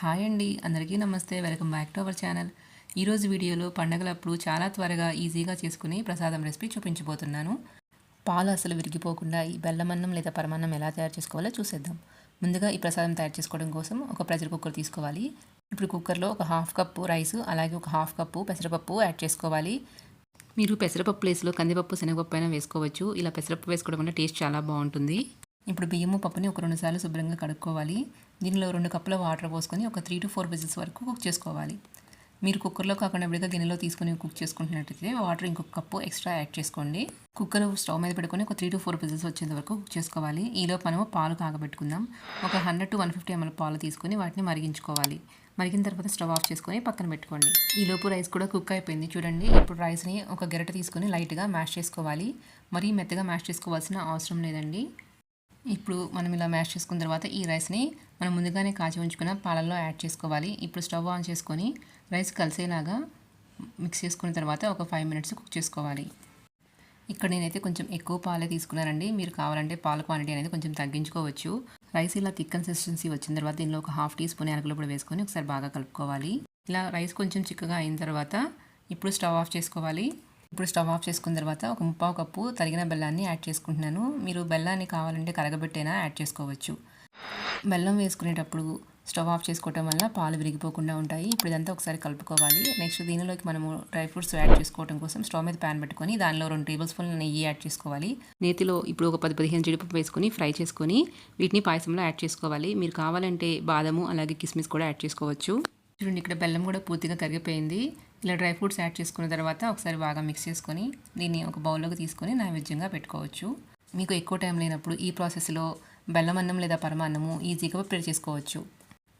Hi అండి, అందరికీ నమస్తే. Welcome back to our channel. ఈరోజు వీడియోలో పండగలప్పుడు చాలా త్వరగా ఈజీగా చేసుకుని ప్రసాదం రెసిపీ చూపించబోతున్నాను. పాలు అసలు విరిగిపోకుండా ఈ బెల్లమన్నం లేదా పరమాన్నం ఎలా తయారు చేసుకోవాలో చూసేద్దాం. ముందుగా ఈ ప్రసాదం తయారు చేసుకోవడం కోసం ఒక ప్రెషర్ కుక్కర్ తీసుకోవాలి. ఇప్పుడు కుక్కర్లో ఒక హాఫ్ కప్పు రైస్ అలాగే ఒక హాఫ్ కప్పు పెసరపప్పు యాడ్ చేసుకోవాలి. మీరు పెసరపప్పు ప్లేస్లో కందిపప్పు శనగపప్పు అయినా వేసుకోవచ్చు. ఇలా పెసరపప్పు వేసుకోవడం వల్ల టేస్ట్ చాలా బాగుంటుంది. ఇప్పుడు బియ్యము పప్పుని ఒక 2 సార్లు శుభ్రంగా కడుక్కోవాలి. దీనిలో 2 కప్పుల వాటర్ పోసుకొని ఒక 3 to 4 విజిల్స్ వరకు కుక్ చేసుకోవాలి. మీరు కుక్కర్లో కాకుండా విడిగా గిన్నెలో తీసుకొని కుక్ చేసుకుంటున్నట్టయితే వాటర్ ఇంకొక కప్పు ఎక్స్ట్రా యాడ్ చేసుకోండి. కుక్కర్ స్టవ్ మీద పెట్టుకొని ఒక 3 to 4 విజిల్స్ వచ్చేంత వరకు కుక్ చేసుకోవాలి. ఈలోపు మనము పాలు కాగబెట్టుకుందాం. ఒక 100 to 150 ml పాలు తీసుకొని వాటిని మరిగించుకోవాలి. మరిగిన తర్వాత స్టవ్ ఆఫ్ చేసుకొని పక్కన పెట్టుకోండి. ఈలోపు రైస్ కూడా కుక్ అయిపోయింది చూడండి. ఇప్పుడు రైస్ని ఒక గరిటె తీసుకొని లైట్గా మ్యాష్ చేసుకోవాలి. మరీ మెత్తగా మ్యాష్ చేసుకోవాల్సిన అవసరం లేదండి. ఇప్పుడు మనం ఇలా మ్యాష్ చేసుకున్న తర్వాత ఈ రైస్ని మనం ముందుగానే కాచి ఉంచుకున్న పాలల్లో యాడ్ చేసుకోవాలి. ఇప్పుడు స్టవ్ ఆన్ చేసుకొని రైస్ కలిసేలాగా మిక్స్ చేసుకున్న తర్వాత ఒక 5 minutes కుక్ చేసుకోవాలి. ఇక్కడ నేనైతే కొంచెం ఎక్కువ పాలే తీసుకున్నానండి. మీరు కావాలంటే పాల క్వాంటిటీ అనేది కొంచెం తగ్గించుకోవచ్చు. రైస్ ఇలా థిక్ కన్సిస్టెన్సీ వచ్చిన తర్వాత దీనిలో ఒక 1/2 teaspoon యాలకుల పొడి వేసుకొని ఒకసారి బాగా కలుపుకోవాలి. ఇలా రైస్ కొంచెం చిక్కగా అయిన తర్వాత ఇప్పుడు స్టవ్ ఆఫ్ చేసుకోవాలి. ఇప్పుడు స్టవ్ ఆఫ్ చేసుకున్న తర్వాత ఒక 1/4 కప్పు తరిగిన బెల్లాన్ని యాడ్ చేసుకుంటున్నాను. మీరు బెల్లాన్ని కావాలంటే కరగబెట్టైనా యాడ్ చేసుకోవచ్చు. బెల్లం వేసుకునేటప్పుడు స్టవ్ ఆఫ్ చేసుకోవటం వల్ల పాలు విరిగిపోకుండా ఉంటాయి. ఇప్పుడు ఇదంతా ఒకసారి కలుపుకోవాలి. నెక్స్ట్ దీనిలోకి మనము డ్రై ఫ్రూట్స్ యాడ్ చేసుకోవడం కోసం స్టవ్ మీద ప్యాన్ పెట్టుకొని దానిలో 2 tablespoons నెయ్యి యాడ్ చేసుకోవాలి. నేతిలో ఇప్పుడు ఒక 10-15 జీడిపప్పు వేసుకొని ఫ్రై చేసుకొని వీటిని పాయసంలో యాడ్ చేసుకోవాలి. మీరు కావాలంటే బాదము అలాగే కిస్మిస్ కూడా యాడ్ చేసుకోవచ్చు. చూడండి, ఇక్కడ బెల్లం కూడా పూర్తిగా కరిగిపోయింది. ఇలా డ్రై ఫ్రూట్స్ యాడ్ చేసుకున్న తర్వాత ఒకసారి బాగా మిక్స్ చేసుకొని దీన్ని ఒక బౌల్లోకి తీసుకొని నైవేద్యంగా పెట్టుకోవచ్చు. మీకు ఎక్కువ టైం లేనప్పుడు ఈ ప్రాసెస్లో బెల్లం అన్నం లేదా పరమాన్నము ఈజీగా ప్రిపేర్ చేసుకోవచ్చు.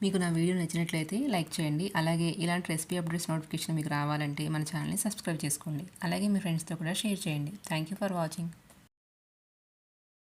మీకు నా వీడియో నచ్చినట్లయితే లైక్ చేయండి. అలాగే ఇలాంటి రెసిపీ అప్డేట్స్ నోటిఫికేషన్ మీకు రావాలంటే మన ఛానల్ని సబ్స్క్రైబ్ చేసుకోండి. అలాగే మీ ఫ్రెండ్స్తో కూడా షేర్ చేయండి. Thank you for watching.